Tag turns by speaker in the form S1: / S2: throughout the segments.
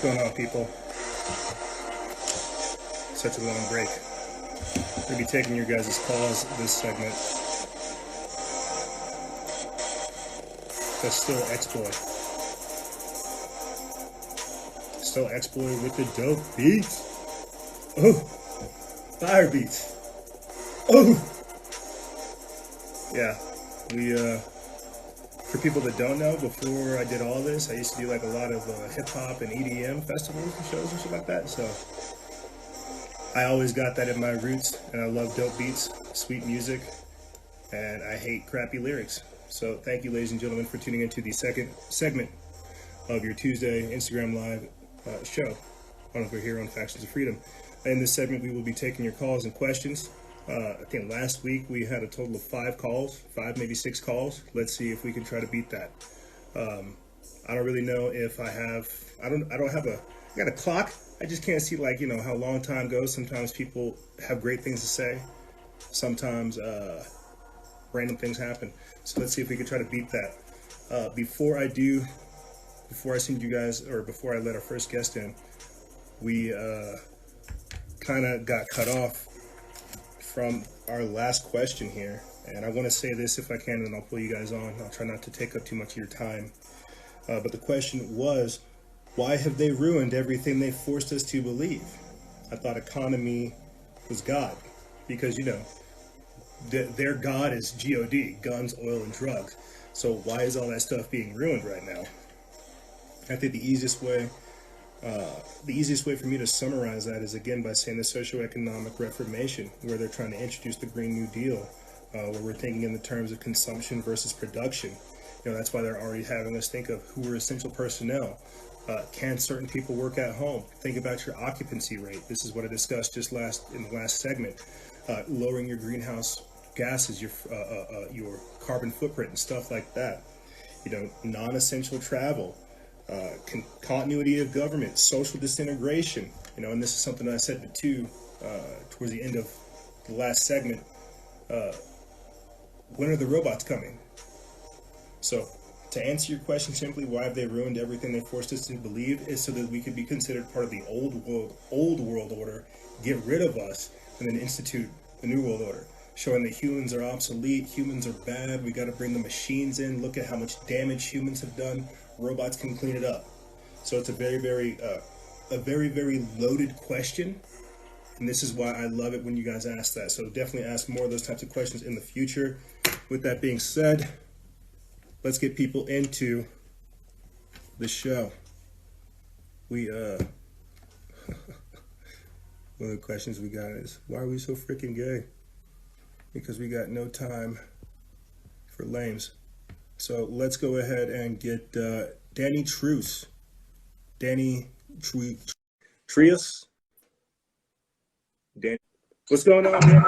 S1: going on, people? Such a long break. We'll be taking your guys' calls this segment. That's still exploit. Still exploit with the dope beats. Oh, fire beats. Oh, yeah. For people that don't know, before I did all this, I used to do like a lot of hip hop and EDM festivals and shows and shit like that. So I always got that in my roots, and I love dope beats, sweet music, and I hate crappy lyrics. So thank you, ladies and gentlemen, for tuning into the second segment of your Tuesday Instagram Live show over here on Factions of Freedom. In this segment, we will be taking your calls and questions. I think last week we had a total of 5 calls, 5, maybe 6 calls. Let's see if we can try to beat that. I don't really know if I have, I got a clock. I just can't see, like, how long time goes. Sometimes people have great things to say. Sometimes random things happen. So let's see if we can try to beat that. Before I send you guys, or before I let our first guest in, we kind of got cut off from our last question here, and I want to say this if I can, and I'll pull you guys on. I'll try not to take up too much of your time, but the question was, why have they ruined everything they forced us to believe? I thought economy was God, because their God is God, guns, oil, and drugs. So why is all that stuff being ruined right now? I think the easiest way for me to summarize that is, again, by saying the socioeconomic reformation, where they're trying to introduce the Green New Deal, where we're thinking in the terms of consumption versus production. That's why they're already having us think of who are essential personnel. Can certain people work at home? Think about your occupancy rate. This is what I discussed in the last segment. Lowering your greenhouse gases, your carbon footprint and stuff like that. Non-essential travel. Continuity of government, social disintegration, and this is something I said too towards the end of the last segment. When are the robots coming? So to answer your question simply, why have they ruined everything they forced us to believe, is so that we could be considered part of the old world order, get rid of us, and then institute the new world order, showing that humans are obsolete, humans are bad, we got to bring the machines in, look at how much damage humans have done, robots can clean it up. So it's a very, very loaded question, and this is why I love it when you guys ask that. So definitely ask more of those types of questions in the future. With that being said, let's get people into the show. One of the questions we got is, why are we so freaking gay? Because we got no time for lames. So let's go ahead and get Danny Truce. Danny Trius. Danny. What's going on, Danny?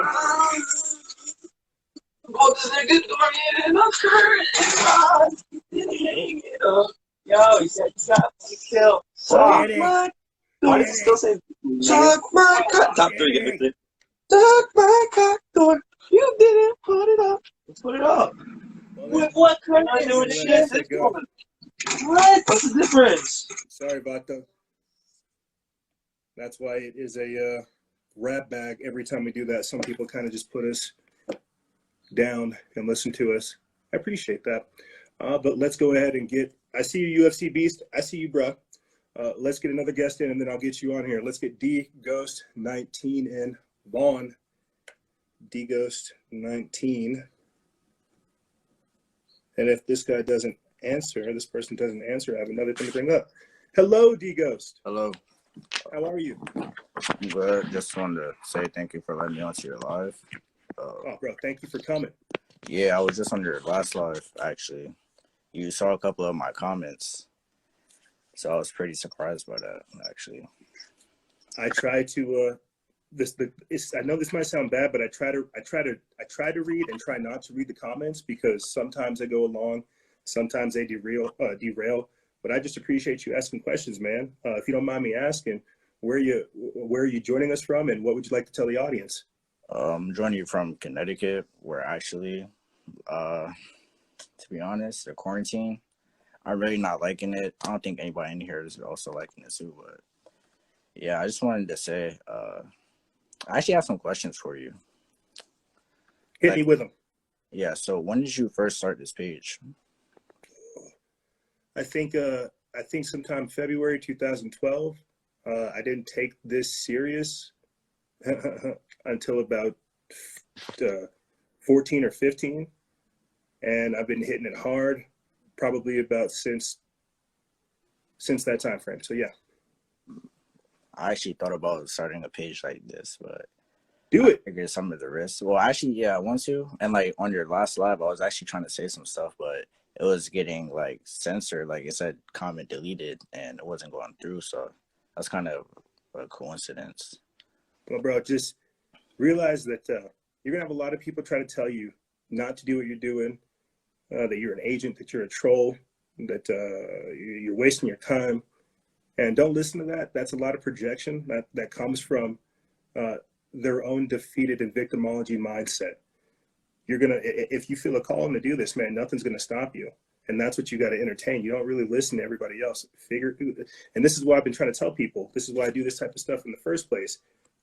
S2: Yo, he said, "Stop, kill." Suck my. Why does it still say? Suck my cock. Top 3, get me. Suck my cock door. You didn't put it up. Let's put it up. With what kind of doing shit? What? What's the difference?
S1: Sorry, Vato. That's why it is a rap bag every time we do that. Some people kind of just put us down and listen to us. I appreciate that. But let's go ahead and I see you, UFC Beast. I see you, bro. Let's get another guest in, and then I'll get you on here. Let's get D Ghost 19 in. Vaughn. D Ghost 19. And if this guy doesn't answer, this person doesn't answer, I have another thing to bring up. Hello, D Ghost.
S3: Hello.
S1: How are you?
S3: I'm good. Just wanted to say thank you for letting me onto your live.
S1: Oh, bro, thank you for coming.
S3: Yeah, I was just on your last live, actually. You saw a couple of my comments, so I was pretty surprised by that, actually.
S1: I try to I know this might sound bad, but I try to read and try not to read the comments, because sometimes they go along, sometimes they derail. But I just appreciate you asking questions, man. If you don't mind me asking, where are you joining us from, and what would you like to tell the audience?
S3: I'm joining you from Connecticut, where actually, to be honest, the quarantine, I'm really not liking it. I don't think anybody in here is also liking it too, but yeah, I just wanted to say, I actually have some questions for you.
S1: Hit me with them.
S3: Yeah, so when did you first start this page?
S1: I think sometime February 2012. I didn't take this serious until about 14 or 15, and I've been hitting it hard probably about since that time frame. So yeah,
S3: I actually thought about starting a page like this, but
S1: do it.
S3: I figured some of the risks. Well, actually, yeah, I want to. And like on your last live, I was actually trying to say some stuff, but it was getting like censored. Like it said, comment deleted, and it wasn't going through. So that's kind of a coincidence.
S1: Well, bro, just realize that you're gonna have a lot of people try to tell you not to do what you're doing, that you're an agent, that you're a troll, that you're wasting your time, and don't listen to that. That's a lot of projection that comes from their own defeated and victimology mindset. You're gonna, if you feel a calling to do this, man, nothing's gonna stop you, and that's what you got to entertain. You don't really listen to everybody else. And this is why I've been trying to tell people. This is why I do this type of stuff in the first place.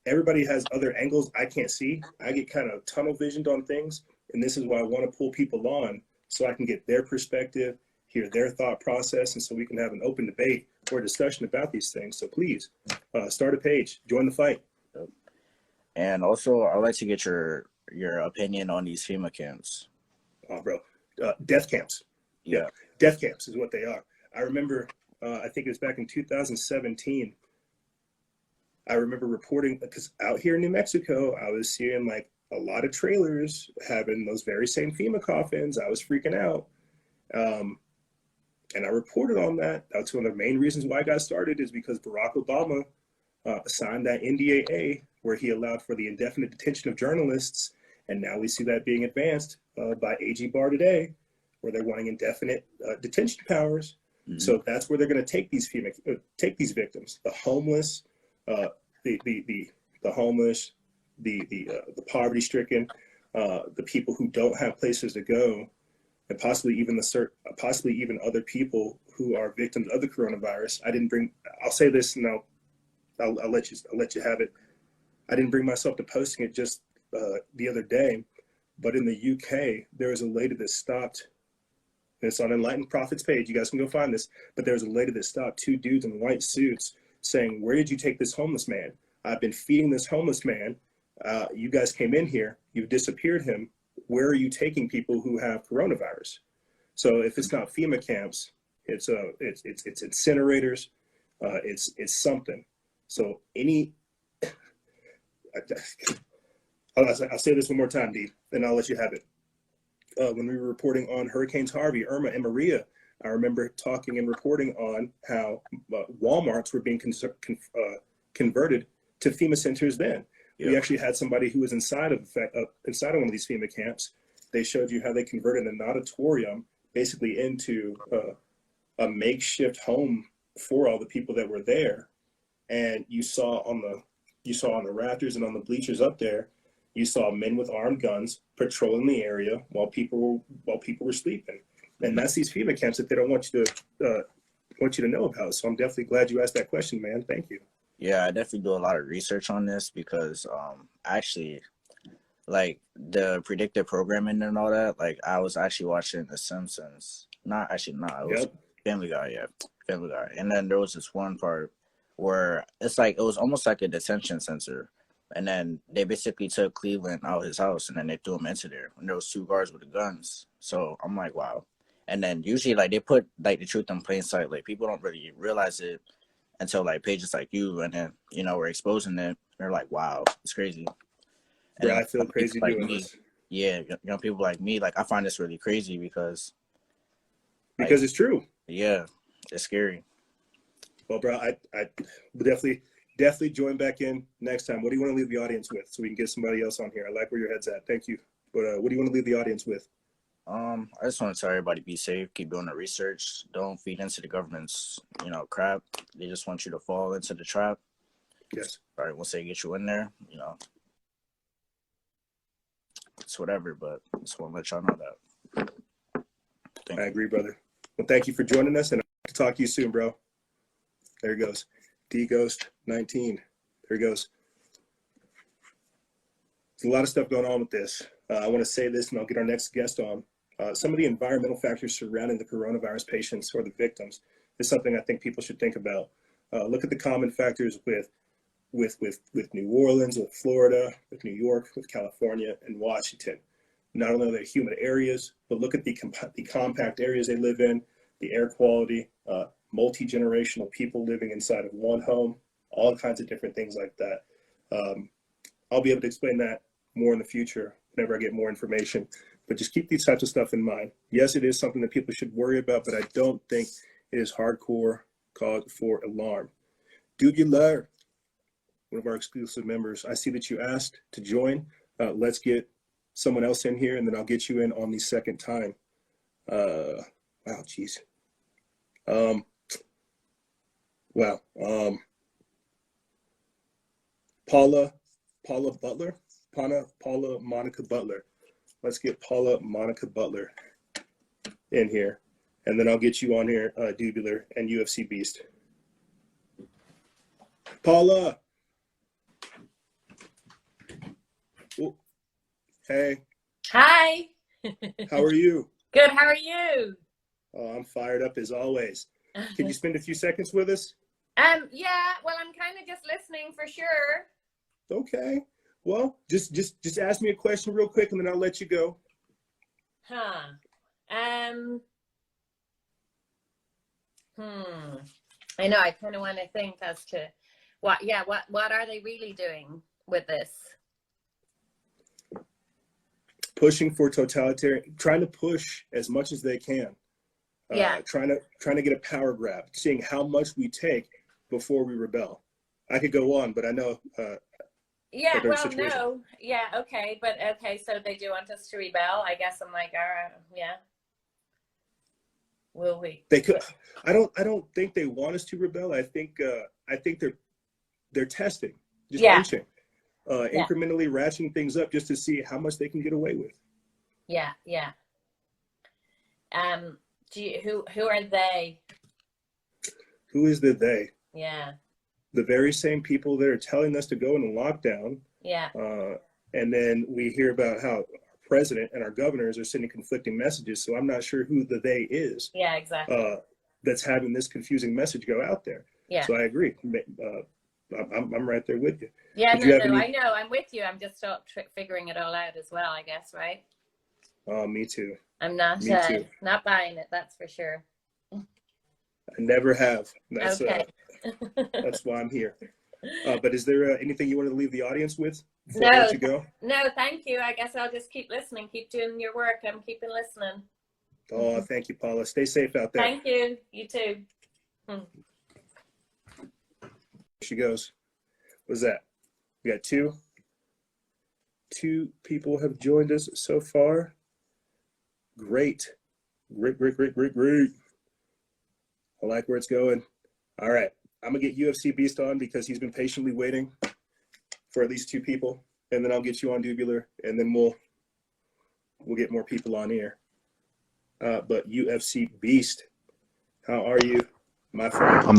S1: Everybody has other angles I can't see. I get kind of tunnel visioned on things, and this is why I want to pull people on so I can get their perspective, hear their thought process, and so we can have an open debate or discussion about these things. So please, start a page, join the fight.
S3: And also, I'd like to get your opinion on these FEMA camps.
S1: Oh, bro, death camps. Yeah, death camps is what they are. I remember, I think it was back in 2017. I remember reporting, because out here in New Mexico, I was seeing like a lot of trailers having those very same FEMA coffins. I was freaking out. And I reported on that. That's one of the main reasons why I got started, is because Barack Obama signed that NDAA where he allowed for the indefinite detention of journalists. And now we see that being advanced by AG Barr today, where they're wanting indefinite detention powers. Mm-hmm. So that's where they're going to take these victims, the homeless, the homeless, the poverty-stricken, the people who don't have places to go, and possibly even other people who are victims of the coronavirus. I'll say this, and I'll let you have it. I didn't bring myself to posting it just the other day, but in the UK, there was a lady that stopped, and it's on Enlightened Prophets page. You guys can go find this, but there was a lady that stopped two dudes in white suits saying, "Where did you take this homeless man? I've been feeding this homeless man. You guys came in here, you've disappeared him. Where are you taking people who have coronavirus?" So if it's not FEMA camps, it's incinerators, it's something. So I'll say this one more time, D, and I'll let you have it. When we were reporting on Hurricanes Harvey, Irma, and Maria, I remember talking and reporting on how Walmarts were being converted to FEMA centers then. Yep. We actually had somebody who was inside of one of these FEMA camps. They showed you how they converted an auditorium basically into a makeshift home for all the people that were there. And you saw on the rafters and on the bleachers up there, you saw men with armed guns patrolling the area while people were sleeping. And that's these FEMA camps that they don't want you to know about. So I'm definitely glad you asked that question, man. Thank you.
S3: Yeah, I definitely do a lot of research on this because actually, like the predictive programming and all that, like I was actually watching The Simpsons. It was Family Guy, Family Guy. And then there was this one part where it's like, it was almost like a detention center. And then they basically took Cleveland out of his house and then they threw him into there. And there was two guards with the guns. So I'm like, wow. And then usually like they put like the truth in plain sight. Like people don't really realize it until like pages like you, and then we're exposing it. They're like, "Wow, it's crazy." And
S1: I feel crazy doing this.
S3: Yeah, people like me, like I find this really crazy because
S1: it's true.
S3: Yeah, it's scary.
S1: Well, bro, I definitely join back in next time. What do you want to leave the audience with, so we can get somebody else on here? I like where your head's at. Thank you. But what do you want to leave the audience with?
S3: I just want to tell everybody, be safe, keep doing the research, don't feed into the government's, crap. They just want you to fall into the trap.
S1: Yes.
S3: All right, once they get you in there, it's whatever, but I just want to let y'all know that.
S1: I agree, brother. Well, thank you for joining us, and I'll talk to you soon, bro. There he goes. D-Ghost19. There he goes. There's a lot of stuff going on with this. I want to say this, and I'll get our next guest on. Some of the environmental factors surrounding the coronavirus patients or the victims is something I think people should think about. Look at the common factors with New Orleans, with Florida, with New York, with California, and Washington. Not only are they humid areas, but look at the compact areas they live in, the air quality, multi-generational people living inside of one home, all kinds of different things like that. I'll be able to explain that more in the future whenever I get more information, but just keep these types of stuff in mind. Yes, it is something that people should worry about, but I don't think it is hardcore cause for alarm. Dubular, one of our exclusive members, I see that you asked to join. Let's get someone else in here, and then I'll get you in on the second time. Wow, geez. Wow. Paula Monica Butler. Let's get Paula Monica Butler in here, and then I'll get you on here, Dubular and UFC Beast. Paula. Ooh. Hey.
S4: Hi.
S1: How are you?
S4: Good. How are you?
S1: Oh, I'm fired up as always. Can you spend a few seconds with us?
S4: Yeah. Well, I'm kind of just listening for sure.
S1: Okay. Well, just ask me a question real quick, and then I'll let you go.
S4: I know. I kind of want to think as to what are they really doing with this?
S1: Pushing for totalitarian, trying to push as much as they can.
S4: Yeah.
S1: Trying to get a power grab, seeing how much we take before we rebel. I could go on, but I know.
S4: Yeah. Well, no. Yeah. Okay. But okay. So they do want us to rebel. I guess I'm like, all right. Yeah. Will we?
S1: They could. I don't think they want us to rebel. I think they're testing, just pushing, incrementally ratcheting things up just to see how much they can get away with.
S4: Yeah. Yeah. Who are they?
S1: Who is the they?
S4: Yeah.
S1: The very same people that are telling us to go into lockdown.
S4: Yeah.
S1: And then we hear about how our president and our governors are sending conflicting messages. So I'm not sure who the they is.
S4: Yeah, exactly.
S1: That's having this confusing message go out there.
S4: Yeah.
S1: So I agree. I'm right there with you.
S4: Yeah, I know. I'm with you. I'm just figuring it all out as well, I guess, right?
S1: Oh, me too.
S4: I'm not not buying it, that's for sure.
S1: I never have. That's
S4: okay.
S1: That's why I'm here. But is there anything you want to leave the audience with before
S4: I
S1: let you go?
S4: No, thank you. I guess I'll just keep listening, keep doing your work. I'm keeping listening.
S1: Oh, thank you, Paula. Stay safe out there.
S4: Thank you. You too.
S1: She goes. What's that? We got two people have joined us so far. Great. I like where it's going. All right. I'm going to get UFC Beast on because he's been patiently waiting for at least two people. And then I'll get you on Dubular, and then we'll get more people on here. But UFC Beast, how are you, my friend?
S5: I'm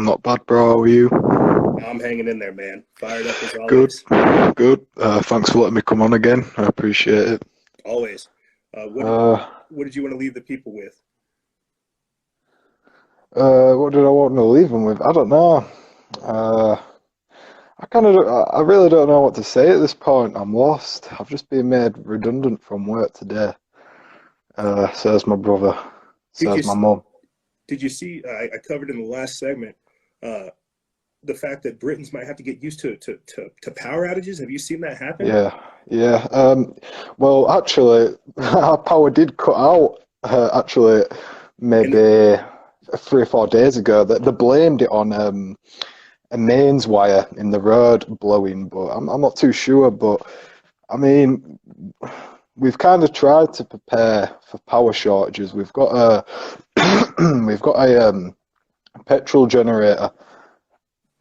S5: not bad, bro. How are you?
S1: I'm hanging in there, man. Fired up as always.
S5: Good. Thanks for letting me come on again. I appreciate it.
S1: Always. What did you want to leave the people with?
S5: What did I want to leave them with? I don't know. I really don't know what to say at this point. I'm lost. I've just been made redundant from work today. Says my brother. Says my mum.
S1: Did you see? I covered in the last segment the fact that Britons might have to get used to power outages. Have you seen that happen?
S5: Yeah. Well, actually, our power did cut out. Actually, maybe 3 or 4 days ago. They blamed it on a mains wire in the road blowing, but I'm not too sure. But I mean, we've kind of tried to prepare for power shortages. We've got a petrol generator,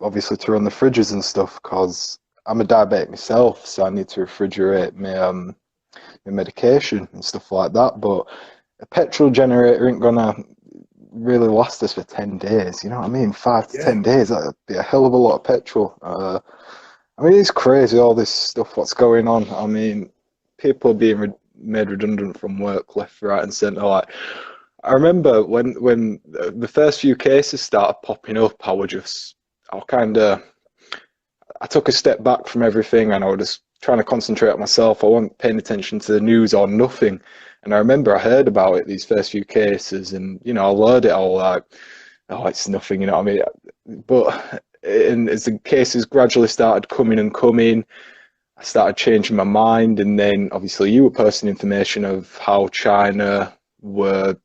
S5: obviously, to run the fridges and stuff, because I'm a diabetic myself, so I need to refrigerate my medication and stuff like that. But a petrol generator ain't gonna, really last us for 10 days. You know what I mean? 5 to
S1: Yeah.
S5: 10 days. That'd be a hell of a lot of petrol. I mean, it's crazy, all this stuff, what's going on. I mean, people are being made redundant from work left, right, and centre. Like, I remember when the first few cases started popping up, I took a step back from everything and I was just trying to concentrate on myself. I wasn't paying attention to the news or nothing. And I remember I heard about it, these first few cases, and, you know, I learned it all like, oh, it's nothing, you know what I mean? But as the cases gradually started coming, I started changing my mind. And then obviously you were posting information of how China were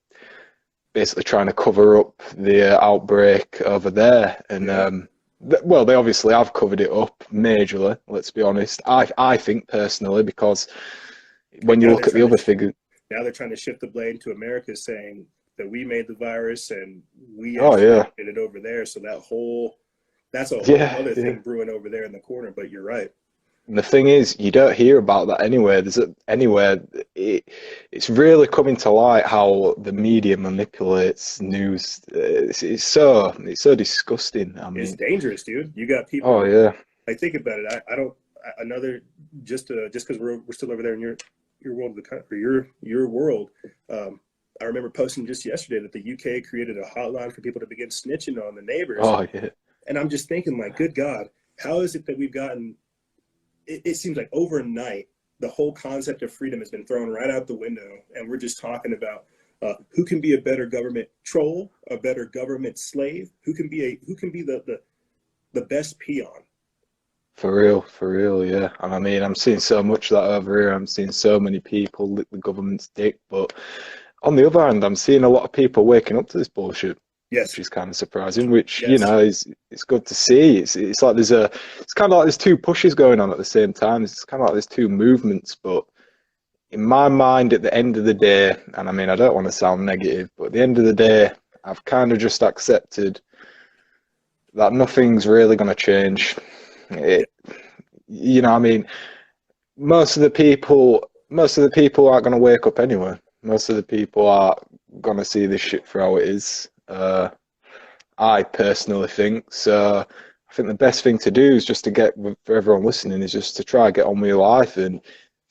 S5: basically trying to cover up the outbreak over there. And well, they obviously have covered it up majorly, let's be honest. I think personally, because when you look at the other figures,
S1: now they're trying to shift the blame to America, saying that we made the virus and we
S5: did
S1: it over there. So that's a whole other thing brewing over there in the corner. But you're right.
S5: And the thing is, you don't hear about that anywhere. It's really coming to light how the media manipulates news. It's so disgusting. I mean,
S1: it's dangerous, dude. You got people.
S5: Oh yeah.
S1: I think about it. I don't. Another just because we're still over there in your world of the country, your world. I remember posting just yesterday that the UK created a hotline for people to begin snitching on the neighbors.
S5: Oh yeah.
S1: And I'm just thinking, like, good God, how is it that we've gotten? It seems like overnight, the whole concept of freedom has been thrown right out the window. And we're just talking about who can be a better government troll, a better government slave, who can be the best peon.
S5: For real, yeah. And I mean, I'm seeing so much of that over here. I'm seeing so many people lick the government's dick. But on the other hand, I'm seeing a lot of people waking up to this bullshit.
S1: Yes.
S5: Which is kind of surprising, which, you know, it's good to see. It's like it's kind of like there's two pushes going on at the same time. It's kind of like there's two movements, but in my mind, at the end of the day, and I mean, I don't want to sound negative, but at the end of the day, I've kind of just accepted that nothing's really going to change. You know, I mean, most of the people aren't going to wake up anyway. Most of the people are going to see this shit for how it is. I personally think so. I think the best thing to do is just to for everyone listening, is just to try and get on with your life and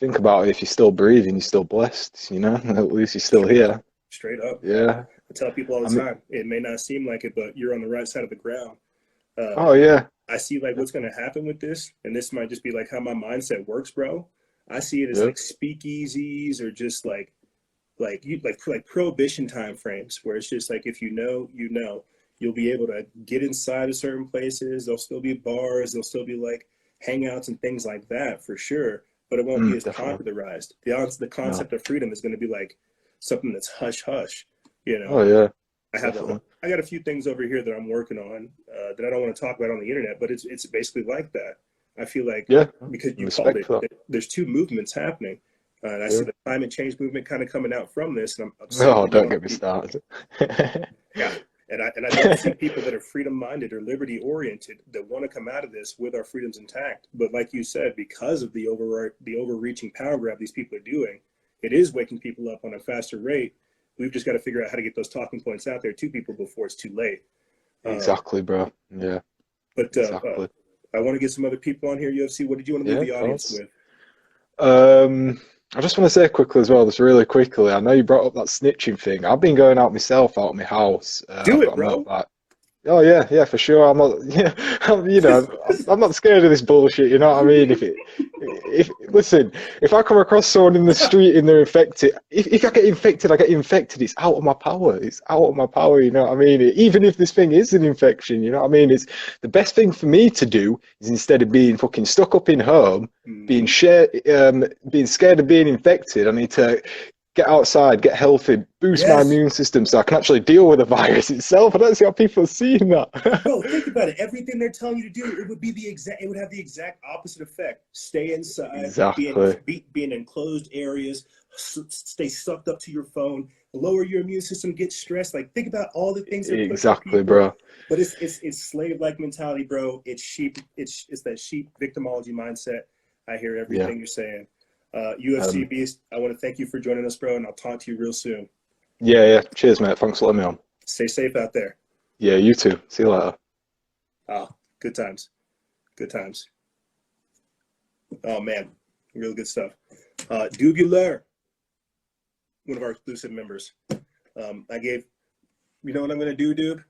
S5: think about it. If you're still breathing, you're still blessed, you know, at least you're still here.
S1: Straight up.
S5: Yeah.
S1: I tell people all the time, it may not seem like it, but you're on the right side of the ground.
S5: Oh yeah.
S1: I see like what's going to happen with this, and this might just be like how my mindset works, bro. I see it as like speakeasies or just like prohibition time frames, where it's just like, if you know, you'll be able to get inside of certain places. There'll still be bars, there'll still be like hangouts and things like that for sure, but it won't be as popularized. The concept of freedom is going to be like something that's hush hush, you know.
S5: Oh yeah.
S1: I got a few things over here that I'm working on that I don't want to talk about on the internet, but it's basically like that. I feel like, because you called it, there's two movements happening. And I see the climate change movement kind of coming out from this. And
S5: don't get me started.
S1: Yeah. And I don't see people that are freedom-minded or liberty-oriented that want to come out of this with our freedoms intact. But like you said, because of the overreaching power grab these people are doing, it is waking people up on a faster rate. We've just got to figure out how to get those talking points out there to people before it's too late.
S5: Exactly, bro. Yeah.
S1: But exactly. I want to get some other people on here. UFC, what did you want to leave the audience
S5: with? I just want to say quickly as well, just really quickly, I know you brought up that snitching thing. I've been going out myself, out of my house.
S1: Do it, bro.
S5: Oh yeah, for sure. I'm not, I'm not scared of this bullshit. You know what I mean? If I come across someone in the street and they're infected, if I get infected, I get infected. It's out of my power. It's out of my power. You know what I mean? Even if this thing is an infection, you know what I mean? It's the best thing for me to do is, instead of being fucking stuck up in home, being scared of being infected, I need to get outside, get healthy, boost my immune system so I can actually deal with the virus itself. I don't see how people are seeing that.
S1: Bro, think about it. Everything they're telling you to do, it would have the exact opposite effect. Stay inside, be in enclosed areas, stay sucked up to your phone, lower your immune system, get stressed. Like, think about all the things they're
S5: exactly, bro.
S1: But it's slave-like mentality, bro. It's sheep. It's that sheep victimology mindset. I hear everything you're saying. UFC Beast, I want to thank you for joining us, bro, and I'll talk to you real soon.
S5: Yeah. Cheers, mate. Thanks for letting me on.
S1: Stay safe out there.
S5: Yeah, you too. See you later.
S1: Oh, good times. Good times. Oh, man. Real good stuff. Dubular, one of our exclusive members. I gave, you know what I'm going to do, dude?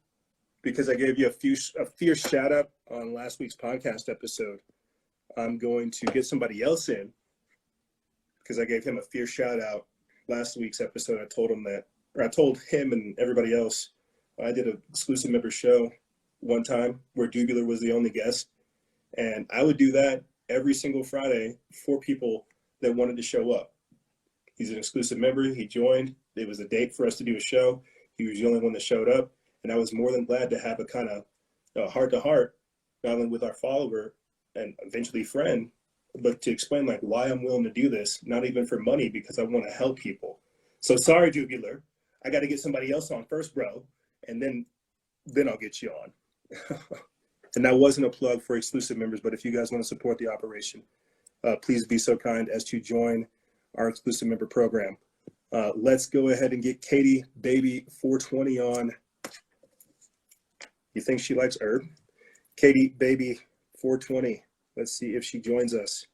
S1: Because I gave you a fierce shout out on last week's podcast episode. I'm going to get somebody else in because I gave him a fierce shout out last week's episode. I told him and everybody else, I did an exclusive member show one time where Dubular was the only guest. And I would do that every single Friday for people that wanted to show up. He's an exclusive member. He joined. It was a date for us to do a show. He was the only one that showed up. And I was more than glad to have a kind of heart-to-heart, not only with our follower and eventually friend, but to explain like why I'm willing to do this, not even for money, because I want to help people. So sorry, Dubular. I got to get somebody else on first, bro. And then I'll get you on. And that wasn't a plug for exclusive members, but if you guys want to support the operation, please be so kind as to join our exclusive member program. Let's go ahead and get Katie Baby 420 on. You think she likes herb? Katie Baby 420. Let's see if she joins us.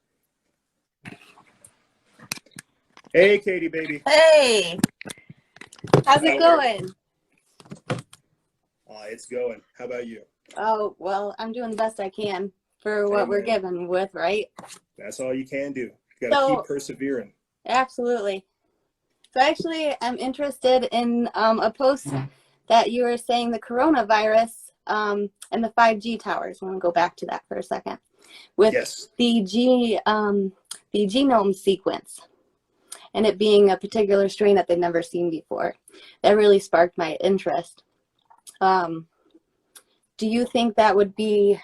S1: Hey, Katie Baby.
S6: Hey. How's it going?
S1: It's going. How about you?
S6: Oh, well, I'm doing the best I can for what we're given with, right?
S1: That's all you can do. You got to keep persevering.
S6: Absolutely. So actually, I'm interested in a post that you were saying the coronavirus and the 5G towers. I want to go back to that for a second. With the genome sequence and it being a particular strain that they'd never seen before. That really sparked my interest. Do you think that would be,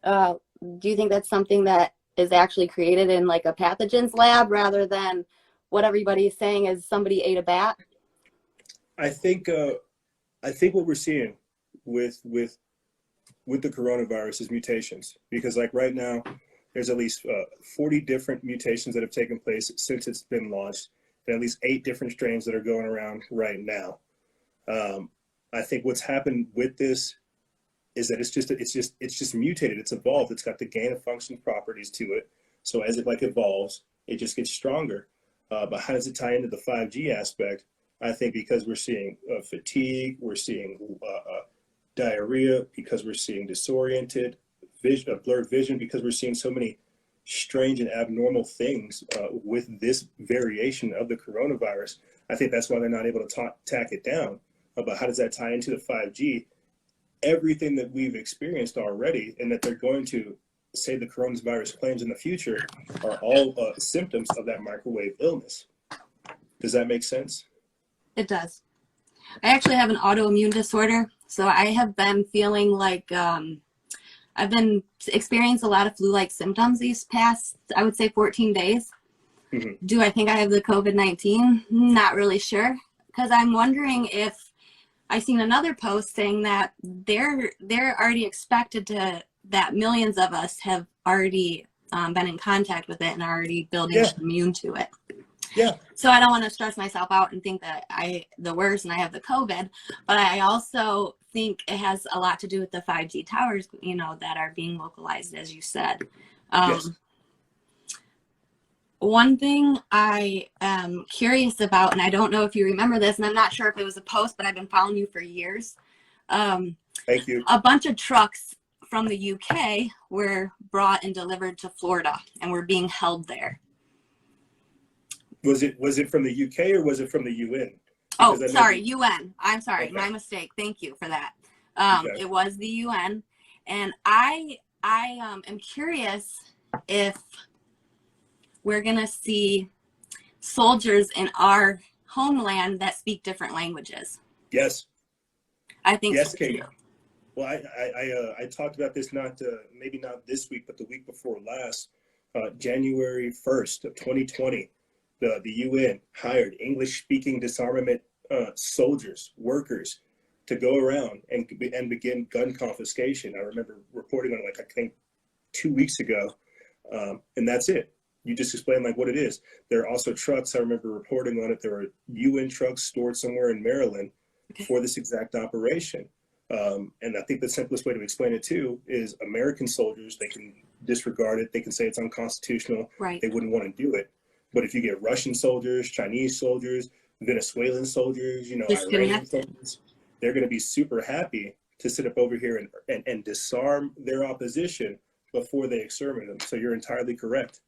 S6: do you think that's something that is actually created in like a pathogens lab rather than what everybody is saying is somebody ate a bat?
S1: I think what we're seeing with the coronavirus is mutations, because like right now there's at least 40 different mutations that have taken place since it's been launched, and at least 8 different strains that are going around right now. I think what's happened with this is that it's just mutated. It's evolved. It's got the gain of function properties to it. So as it like evolves, it just gets stronger. But how does it tie into the 5G aspect? I think because we're seeing fatigue, we're seeing diarrhea, because we're seeing disoriented vision, blurred vision, because we're seeing so many strange and abnormal things with this variation of the coronavirus. I think that's why they're not able to tack it down. But how does that tie into the 5G? Everything that we've experienced already, and that they're going to say the coronavirus claims in the future, are all symptoms of that microwave illness. Does that make sense?
S6: It does. I actually have an autoimmune disorder, so I have been feeling like I've been experiencing a lot of flu-like symptoms these past, I would say, 14 days. Mm-hmm. Do I think I have the COVID-19? Not really sure, because I'm wondering if I've seen another post saying that they're already expected that millions of us have already been in contact with it and are already building immune to it.
S1: Yeah.
S6: So I don't want to stress myself out and think that the worst and I have the COVID, but I also think it has a lot to do with the 5G towers, that are being localized, as you said. Yes. One thing I am curious about, and I don't know if you remember this, and I'm not sure if it was a post, but I've been following you for years.
S1: Thank you.
S6: A bunch of trucks from the UK were brought and delivered to Florida and were being held there.
S1: Was it from the UK or was it from the UN?
S6: Oh, sorry, UN. I'm sorry, okay. My mistake. Thank you for that. It was the UN, and I am curious if we're gonna see soldiers in our homeland that speak different languages.
S1: Yes.
S6: I think
S1: yes,
S6: so
S1: Kate.
S6: too.
S1: Well, I talked about this maybe not this week, but the week before last, January 1st of 2020. The UN hired English-speaking disarmament soldiers, workers, to go around and begin gun confiscation. I remember reporting on it, I think 2 weeks ago, and that's it. You just explained what it is. There are also trucks. I remember reporting on it. There were UN trucks stored somewhere in Maryland for this exact operation. And I think the simplest way to explain it too is American soldiers, they can disregard it. They can say it's unconstitutional.
S6: Right.
S1: They wouldn't want to do it. But if you get Russian soldiers, Chinese soldiers, Venezuelan soldiers, you know, Iranian soldiers, they're going to be super happy to sit up over here and disarm their opposition before they exterminate them. So you're entirely correct.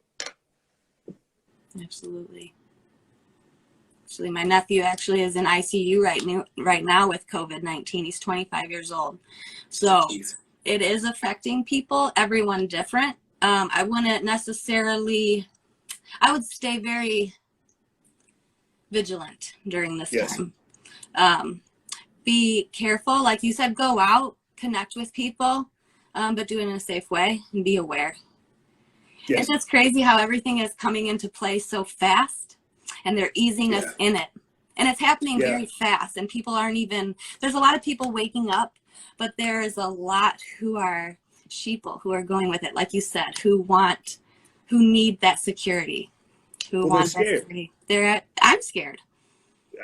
S6: Absolutely. Actually, my nephew actually is in ICU right now with COVID-19. He's 25 years old. So it is affecting people, everyone different. I wouldn't necessarily, I would stay very vigilant during this time. Be careful, like you said, go out, connect with people, but do it in a safe way and be aware. Yes. It's just crazy how everything is coming into play so fast and they're easing us in it. And it's happening very fast and people aren't even, there's a lot of people waking up, but there is a lot who are sheeple, who are going with it, like you said, who need that security, who want that security. I'm scared.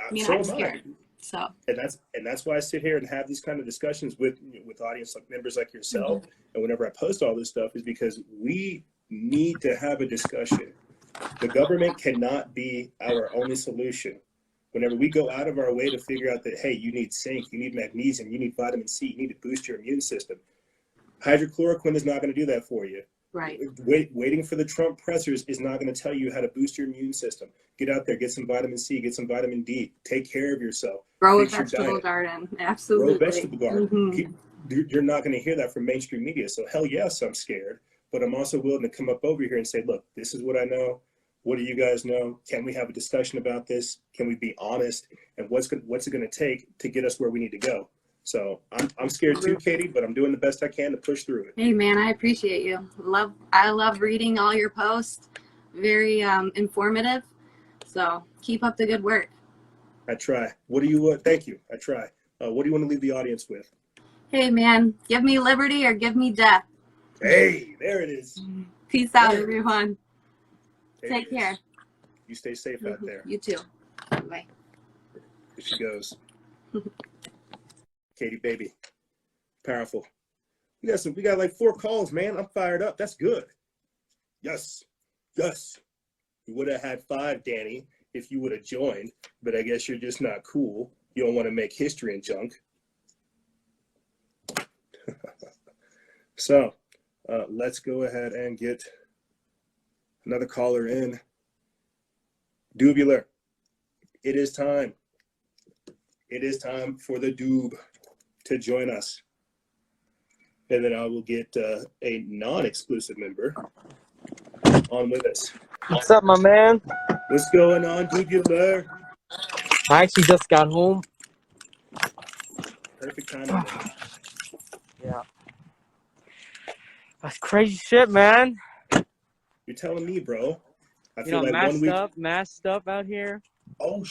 S6: I'm scared. So
S1: and that's why I sit here and have these kind of discussions with audience members like yourself. And whenever I post all this stuff is because we need to have a discussion. The government cannot be our only solution. Whenever we go out of our way to figure out that, hey, you need zinc, you need magnesium, you need vitamin C, you need to boost your immune system. Hydrochloroquine is not going to do that for you.
S6: Right.
S1: Waiting for the Trump pressers is not going to tell you how to boost your immune system. Get out there, get some vitamin C, get some vitamin D, take care of yourself.
S6: Grow a vegetable garden. Absolutely.
S1: Grow a vegetable garden. You're not going to hear that from mainstream media. So hell yes, I'm scared. But I'm also willing to come up over here and say, look, this is what I know. What do you guys know? Can we have a discussion about this? Can we be honest? And what's it going to take to get us where we need to go? So I'm scared too, Katie, but I'm doing the best I can to push through it.
S6: Hey man, I appreciate you. I love reading all your posts. Very informative. So keep up the good work.
S1: I try. What do you thank you. I try. What do you want to leave the audience with?
S6: Hey man, give me liberty or give me death.
S1: Hey, there it is.
S6: Peace out, everyone. Take care.
S1: You stay safe out there.
S6: You too. Bye.
S1: Here she goes. Katie, baby. Powerful. We got like 4 calls, man. I'm fired up. That's good. Yes. We would have had 5, Danny, if you would have joined, but I guess you're just not cool. You don't want to make history and junk. So let's go ahead and get another caller in. Dubular. It is time. It is time for the Doob to join us. And then I will get a non-exclusive member on with us.
S7: What's up, my man?
S1: What's going on, Dubular?
S7: I actually just got home.
S1: Perfect timing.
S7: Yeah. That's crazy shit, man.
S1: You're telling me, bro. I
S7: feel like masked up out here.
S1: Oh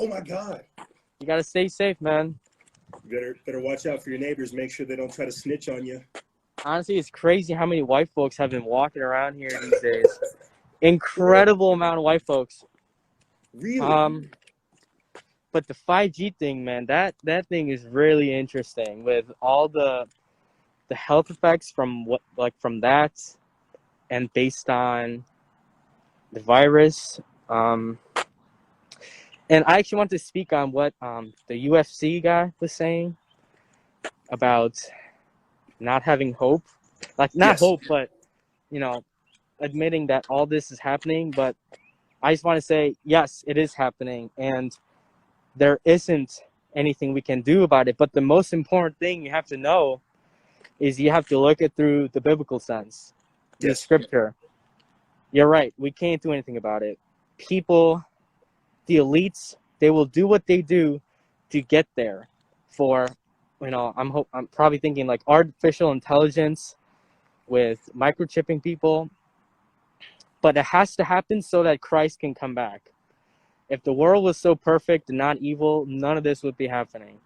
S1: my God.
S7: You gotta stay safe, man.
S1: You better watch out for your neighbors. Make sure they don't try to snitch on you.
S7: Honestly, it's crazy how many white folks have been walking around here these days. Incredible amount of white folks.
S1: Really?
S7: But the 5G thing, man, that thing is really interesting with all the health effects from that, and based on the virus. And I actually want to speak on what the UFC guy was saying about not having hope. Hope, but, admitting that all this is happening. But I just want to say, yes, it is happening. And there isn't anything we can do about it. But the most important thing you have to know is you have to look at through the biblical sense, the scripture. You're right. We can't do anything about it. People, the elites, they will do what they do to get there. For, I'm probably thinking like artificial intelligence with microchipping people. But it has to happen so that Christ can come back. If the world was so perfect and not evil, none of this would be happening.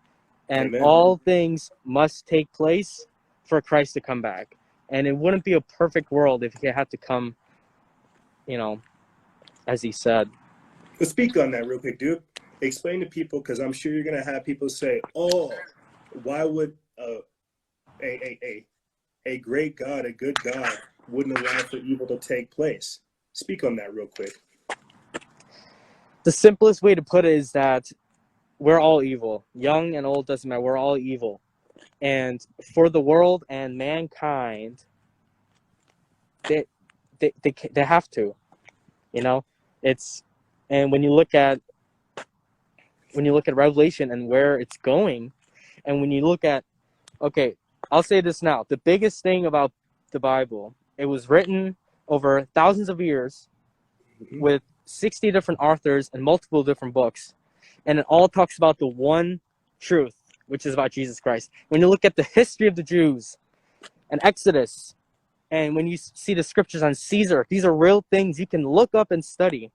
S7: And
S1: Amen.
S7: All things must take place for Christ to come back. And it wouldn't be a perfect world if he had to come, as he said.
S1: Let's speak on that real quick, dude. explain to people, because I'm sure you're going to have people say, oh, why would a great God, a good God, wouldn't allow for evil to take place? Speak on that real quick.
S7: The simplest way to put it is that we're all evil. Young and old doesn't matter. We're all evil. And for the world and mankind, they have to, you know, it's, and when you look at Revelation and where it's going, and when you look at, okay, I'll say this now, the biggest thing about the Bible, it was written over thousands of years with 60 different authors and multiple different books, and it all talks about the one truth, which is about Jesus Christ. When you look at the history of the Jews and Exodus, and when you see the scriptures on Caesar, these are real things you can look up and study.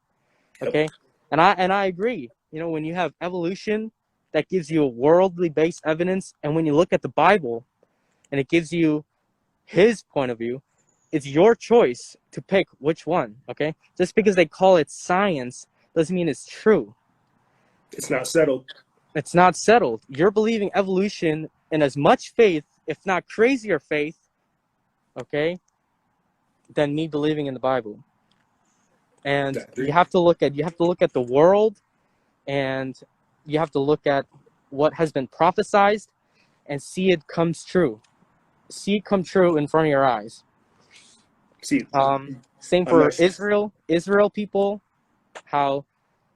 S7: Okay? And I agree. You know, when you have evolution that gives you a worldly based evidence, and when you look at the Bible and it gives you his point of view, it's your choice to pick which one. Okay? Just because they call it science doesn't mean it's true.
S1: It's not settled.
S7: It's not settled. You're believing evolution in as much faith, if not crazier faith, okay, than me believing in the Bible. And you have to look at the world, and you have to look at what has been prophesized and see it comes true. See it come true in front of your eyes.
S1: See,
S7: same for Israel people, how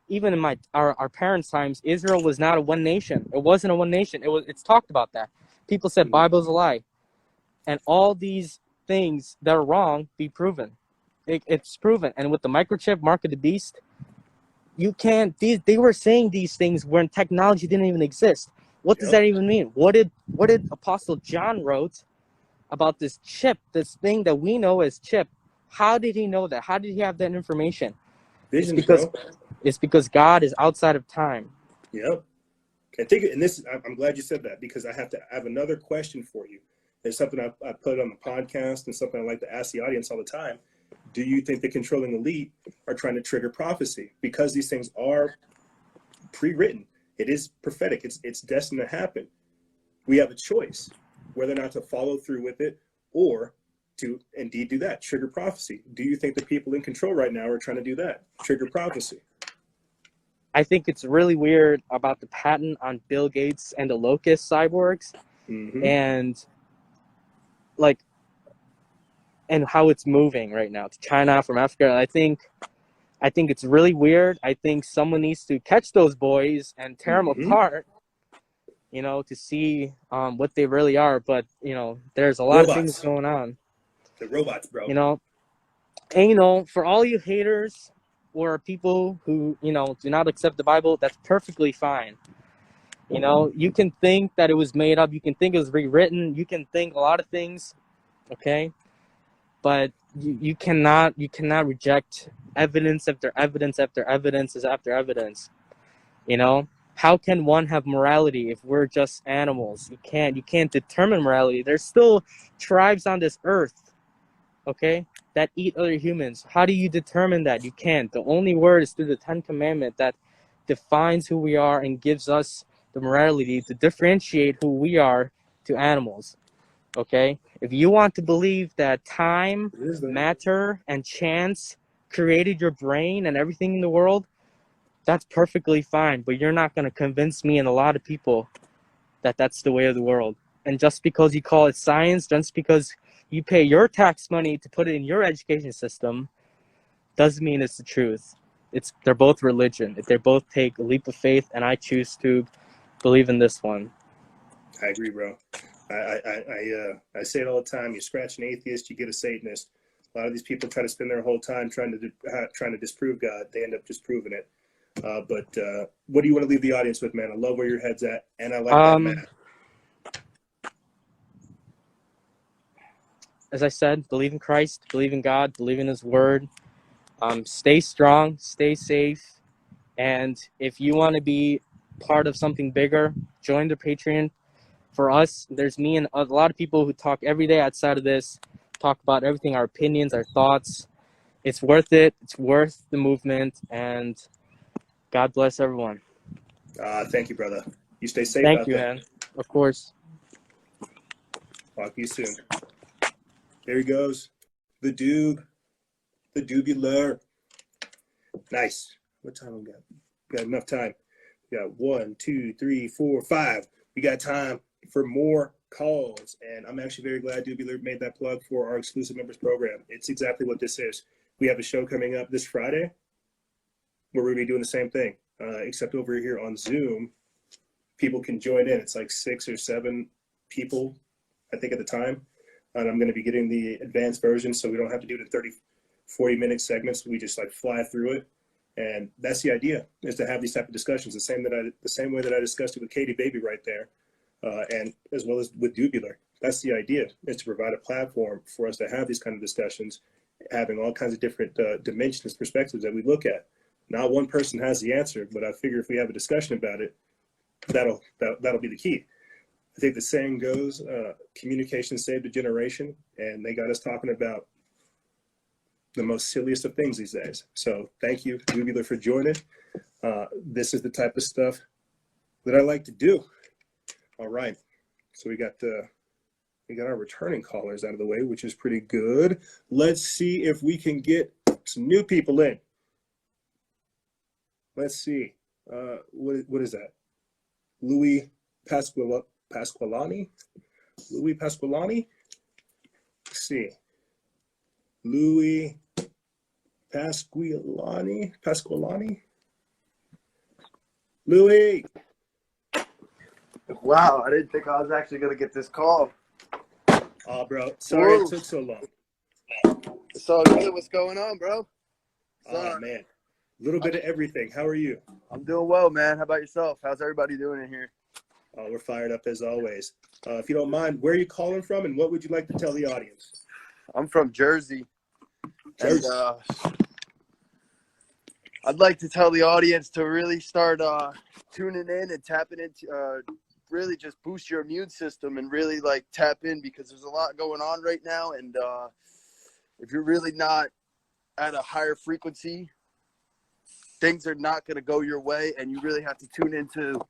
S7: even in our parents' times, Israel was not a one nation. It wasn't a one nation. It's talked about that. People said Bible's a lie. And all these things that are wrong be proven. It's proven. And with the microchip, mark of the beast, you can't, they were saying these things when technology didn't even exist. What does that even mean? What did Apostle John wrote about this chip, this thing that we know as chip? How did he know that? How did he have that information?
S1: Visions,
S7: It's because God is outside of time.
S1: Yep. I'm glad you said that, because I have another question for you. It's something I put on the podcast and something I like to ask the audience all the time. Do you think the controlling elite are trying to trigger prophecy? Because these things are pre-written. It is prophetic. It's destined to happen. We have a choice whether or not to follow through with it or to indeed do that, trigger prophecy. Do you think the people in control right now are trying to do that, trigger prophecy?
S7: I think it's really weird about the patent on Bill Gates and the locust cyborgs, and how it's moving right now to China from Africa. I think it's really weird. I think someone needs to catch those boys and tear them apart, you know, to see what they really are. But, you know, there's a lot of things going on.
S1: The robots, bro.
S7: You know, and, you know, for all you haters or people who, you know, do not accept the Bible, that's perfectly fine. You know, you can think that it was made up. You can think it was rewritten. You can think a lot of things, okay? But you cannot reject evidence after evidence after evidence after evidence. You know, how can one have morality if we're just animals? You can't determine morality. There's still tribes on this earth, okay, that eat other humans. How do you determine that? You can't. The only word is through the 10 Commandments that defines who we are and gives us the morality to differentiate who we are to animals. Okay? If you want to believe that time, matter, and chance created your brain and everything in the world, that's perfectly fine. But you're not going to convince me and a lot of people that that's the way of the world. And just because you call it science, just because you pay your tax money to put it in your education system, doesn't mean it's the truth. They're both religion. They both take a leap of faith, and I choose to believe in this one.
S1: I agree, bro. I say it all the time. You scratch an atheist, you get a Satanist. A lot of these people try to spend their whole time trying to disprove God. They end up disproving it. But what do you want to leave the audience with, man? I love where your head's at, and I like that math.
S7: As I said, believe in Christ, believe in God, believe in His Word. Stay strong, stay safe, and if you want to be part of something bigger, join the Patreon. For us, there's me and a lot of people who talk every day outside of this, talk about everything, our opinions, our thoughts. It's worth it. It's worth the movement, and God bless everyone.
S1: Thank you, brother. You stay safe
S7: Thank
S1: out
S7: you,
S1: there.
S7: man. Of course.
S1: Talk to you soon. There he goes. The Doob. The Doobular. Nice. What time we got? We got enough time. We got 1, 2, 3, 4, 5. We got time for more calls. And I'm actually very glad Doobular made that plug for our exclusive members program. It's exactly what this is. We have a show coming up this Friday where we're going to be doing the same thing, except over here on Zoom, people can join in. It's like 6 or 7 people, I think, at the time. And I'm going to be getting the advanced version so we don't have to do it in 30, 40-minute segments. We just like fly through it. And that's the idea, is to have these type of discussions, the same way that I discussed it with Katie Baby right there, and as well as with Dubular. That's the idea, is to provide a platform for us to have these kind of discussions, having all kinds of different dimensions, perspectives that we look at. Not one person has the answer, but I figure if we have a discussion about it, that'll be the key. I think the saying goes, communication saved a generation, and they got us talking about the most silliest of things these days. So thank you, Dubular, for joining. This is the type of stuff that I like to do. All right, so we got our returning callers out of the way, which is pretty good. Let's see if we can get some new people in. Let's see. What is that? Louis Pasqualani? Louis Pasqualani? Let's see. Louis Pasqualani? Louis!
S8: Wow, I didn't think I was actually going to get this call.
S1: Oh, bro. Sorry it took so long.
S8: It's all good. What's going on, bro?
S1: Oh, man. A little bit of everything. How are you?
S8: I'm doing well, man. How about yourself? How's everybody doing in here?
S1: Oh, we're fired up as always. If you don't mind, where are you calling from and what would you like to tell the audience?
S8: I'm from Jersey.
S1: Jersey.
S8: And I'd like to tell the audience to really start tuning in and tapping into, really just boost your immune system and really like tap in, because there's a lot going on right now. And if you're really not at a higher frequency, things are not going to go your way, and you really have to tune into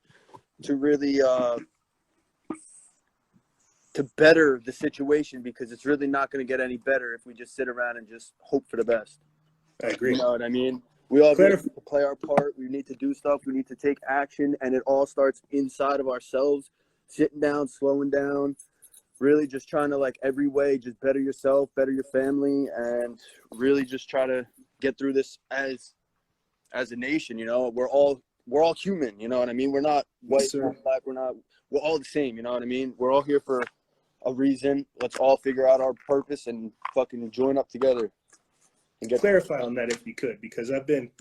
S8: to really to better the situation, because it's really not going to get any better if we just sit around and just hope for the best.
S1: I agree.
S8: You know what I mean? We all need to play our part. We need to do stuff. We need to take action, and it all starts inside of ourselves, sitting down, slowing down, really just trying to, like, every way just better yourself, better your family, and really just try to get through this as a nation. You know, we're all human. You know what I mean? We're not white, we're not black. We're all the same. You know what I mean? We're all here for a reason. Let's all figure out our purpose and fucking join up together. And
S1: clarify on that if you could, because I've been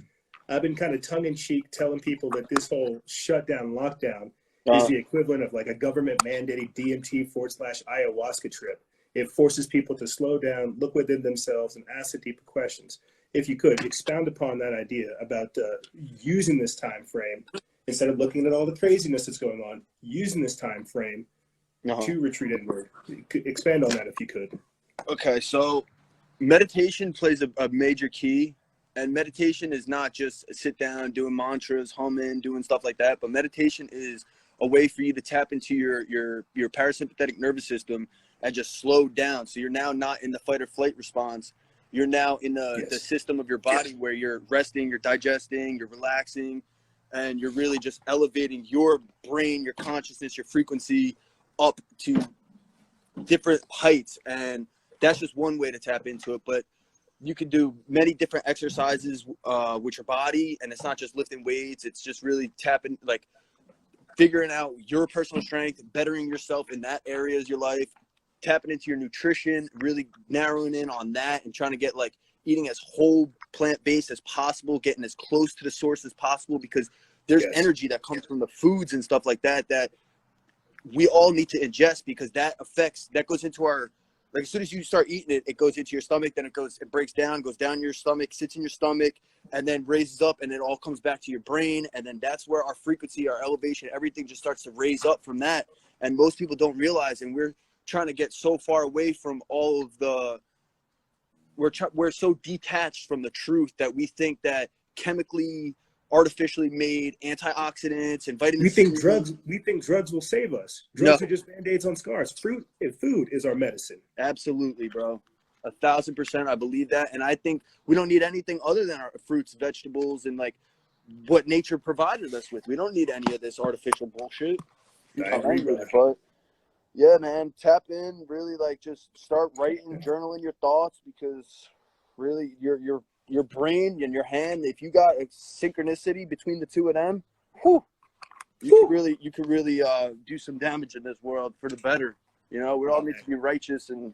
S1: kind of tongue-in-cheek telling people that this whole shutdown, lockdown is the equivalent of like a government mandated DMT/ayahuasca trip. It forces people to slow down, look within themselves, and ask the deeper questions. If you could expound upon that idea about using this time frame instead of looking at all the craziness that's going on, using this time frame to retreat inward. Expand on that if you could.
S8: Okay, so meditation plays a major key, and meditation is not just sit down doing mantras, humming, doing stuff like that, but meditation is a way for you to tap into your parasympathetic nervous system and just slow down. So you're now not in the fight or flight response. You're now in the system of your body where you're resting, you're digesting, you're relaxing, and you're really just elevating your brain, your consciousness, your frequency up to different heights. And that's just one way to tap into it. But you can do many different exercises with your body, and it's not just lifting weights. It's just really tapping, like figuring out your personal strength, bettering yourself in that area of your life, tapping into your nutrition, really narrowing in on that, and trying to get like eating as whole plant-based as possible, getting as close to the source as possible, because there's energy that comes from the foods and stuff like that that we all need to ingest, because that goes into our, like, as soon as you start eating it, it goes into your stomach, then it breaks down, goes down your stomach, sits in your stomach, and then raises up, and it all comes back to your brain. And then that's where our frequency, our elevation, everything just starts to raise up from that. And most people don't realize, and we're trying to get so far away from all of the, we're so detached from the truth that we think that chemically artificially made antioxidants and vitamin
S1: We
S8: C.
S1: think drugs will save us. Drugs are just band-aids on scars. Fruit and food is our medicine.
S8: Absolutely, bro. 1,000%. I believe that. And I think we don't need anything other than our fruits, vegetables, and like what nature provided us with. We don't need any of this artificial bullshit.
S1: I agree, brother.
S8: But yeah, man, tap in, really like just start writing, journaling your thoughts, because really your brain and your hand, if you got a synchronicity between the two of them, whew, you could really do some damage in this world for the better. You know, we all need to be righteous and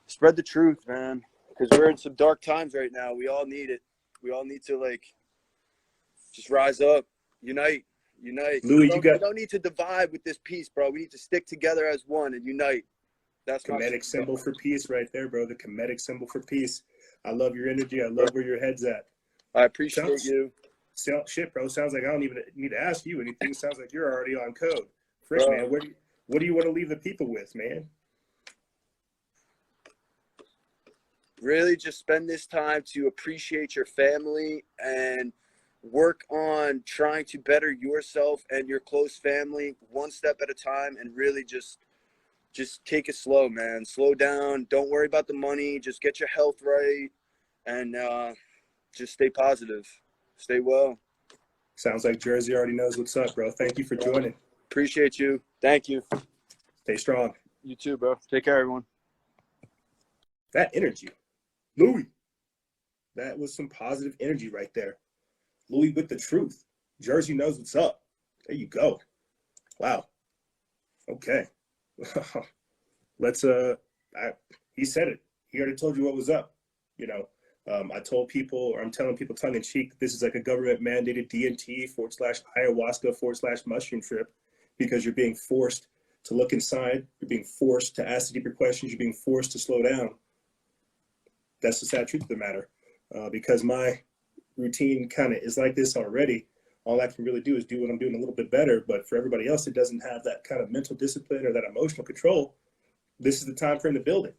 S8: spread the truth, man, because we're in some dark times right now. We all need it. We all need to like just rise up, unite.
S1: Louis,
S8: we don't need to divide with this peace, bro. We need to stick together as one and unite. That's
S1: Kemetic symbol for peace right there, bro. The Kemetic symbol for peace. I love your energy. I love where your head's at.
S8: I appreciate you.
S1: Shit, bro. Sounds like I don't even need to ask you anything. Sounds like you're already on code. Fresh, man. What do you want to leave the people with, man?
S8: Really just spend this time to appreciate your family and work on trying to better yourself and your close family one step at a time, and really just take it slow, man. Slow down. Don't worry about the money. Just get your health right, and just stay positive. Stay well.
S1: Sounds like Jersey already knows what's up, bro. Thank you for joining.
S8: Appreciate you. Thank you.
S1: Stay strong.
S8: You too, bro. Take care, everyone.
S1: That energy. Louis. That was some positive energy right there. Louis with the truth. Jersey knows what's up. There you go. Wow. Okay. Let's he said it. He already told you what was up. You know, I told people, or I'm telling people tongue in cheek, this is like a government mandated DMT/ayahuasca/mushroom trip, because you're being forced to look inside. You're being forced to ask the deeper questions. You're being forced to slow down. That's the sad truth of the matter. Because my routine kind of is like this already. All I can really do is do what I'm doing a little bit better. But for everybody else that doesn't have that kind of mental discipline or that emotional control, this is the time for him to build it.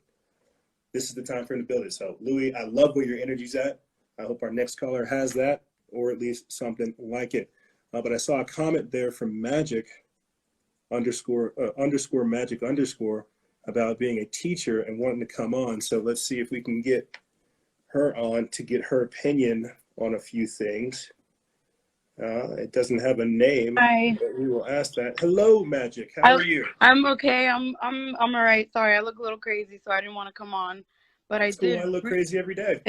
S1: This is the time for him to build it. So, Louis, I love where your energy's at. I hope our next caller has that, or at least something like it. But I saw a comment there from Magic _ Magic _ about being a teacher and wanting to come on. So let's see if we can get her on to get her opinion on a few things. It doesn't have a name.
S9: Hi.
S1: But we will ask that. Hello, Magic. How are you?
S9: I'm okay. I'm all right. Sorry, I look a little crazy, so I didn't want to come on, but I did.
S1: I look crazy every day.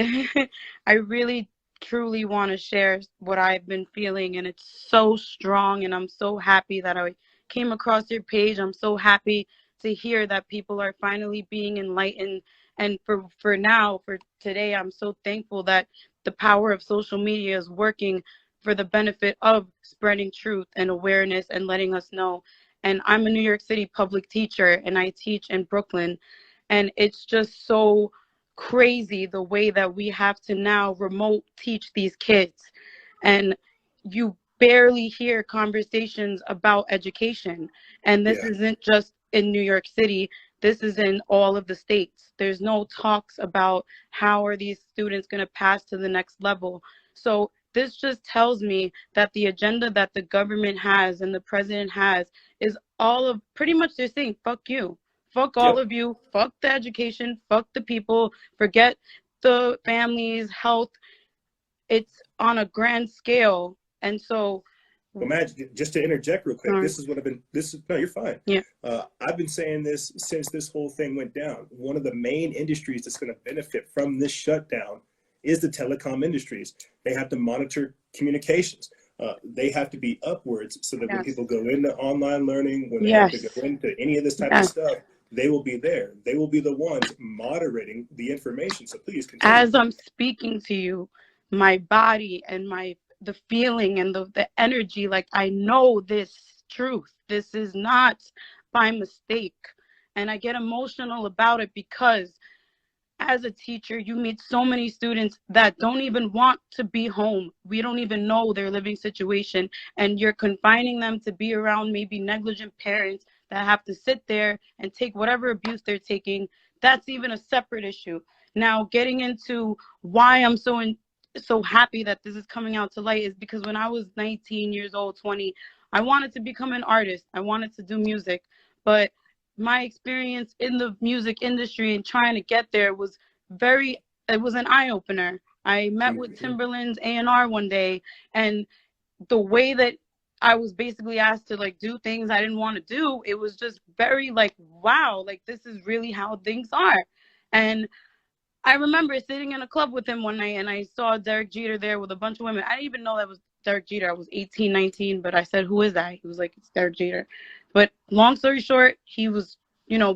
S9: I really, truly want to share what I've been feeling, and it's so strong. And I'm so happy that I came across your page. I'm so happy to hear that people are finally being enlightened. And for today, I'm so thankful that the power of social media is working for the benefit of spreading truth and awareness and letting us know. And I'm a New York City public teacher, and I teach in Brooklyn. And it's just so crazy the way that we have to now remote teach these kids. And you barely hear conversations about education. And this isn't just in New York City. This is in all of the states. There's no talks about how are these students going to pass to the next level. So this just tells me that the agenda that the government has and the president has is all of, pretty much they're saying, fuck you, fuck all of you, fuck the education, fuck the people, forget the families, health. It's on a grand scale. And so,
S1: well, Magic, just to interject real quick, this is what no, you're fine.
S9: Yeah.
S1: I've been saying this since this whole thing went down. One of the main industries that's going to benefit from this shutdown is the telecom industries. They have to monitor communications. They have to be upwards so that when people go into online learning, when they have to go into any of this type of stuff, they will be there. They will be the ones moderating the information. So please continue.
S9: As I'm speaking to you, my body and the feeling and the energy, like I know this truth. This is not by mistake. And I get emotional about it because as a teacher, you meet so many students that don't even want to be home. We don't even know their living situation. And you're confining them to be around maybe negligent parents that have to sit there and take whatever abuse they're taking. That's even a separate issue. Now, getting into why I'm so so happy that this is coming out to light is because when I was 19 years old, 20, I wanted to become an artist. I wanted to do music, but my experience in the music industry and trying to get there was it was an eye-opener. I met with Timberland's A&R one day, and the way that I was basically asked to like do things I didn't want to do, it was just very like, wow, like this is really how things are. And I remember sitting in a club with him one night, and I saw Derek Jeter there with a bunch of women. I didn't even know that was Derek Jeter. I was 18, 19, but I said, who is that? He was like, it's Derek Jeter. But long story short, he was,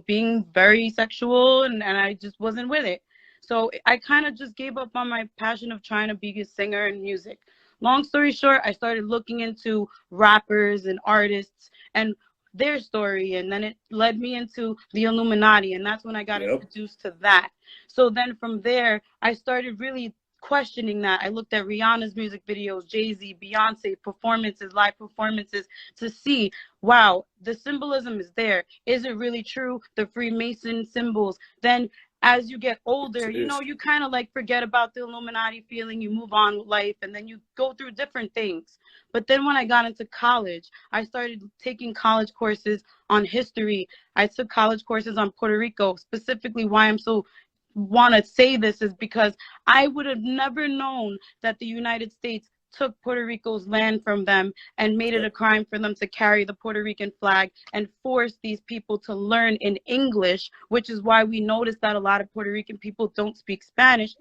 S9: being very sexual, and I just wasn't with it. So I kind of just gave up on my passion of trying to be a singer and music. Long story short, I started looking into rappers and artists and their story, and then it led me into the Illuminati, and that's when I got introduced to that. So then from there, I started really questioning that. I looked at Rihanna's music videos, Jay-Z, Beyonce performances, live performances, to see, wow, the symbolism is there. Is it really true? The Freemason symbols. Then as you get older, you kind of like forget about the Illuminati feeling, you move on with life, and then you go through different things. But then when I got into college, I started taking college courses on history. I took college courses on Puerto Rico. Specifically, why I'm so want to say this is because I would have never known that the United States took Puerto Rico's land from them and made it a crime for them to carry the Puerto Rican flag and force these people to learn in English, which is why we notice that a lot of Puerto Rican people don't speak Spanish,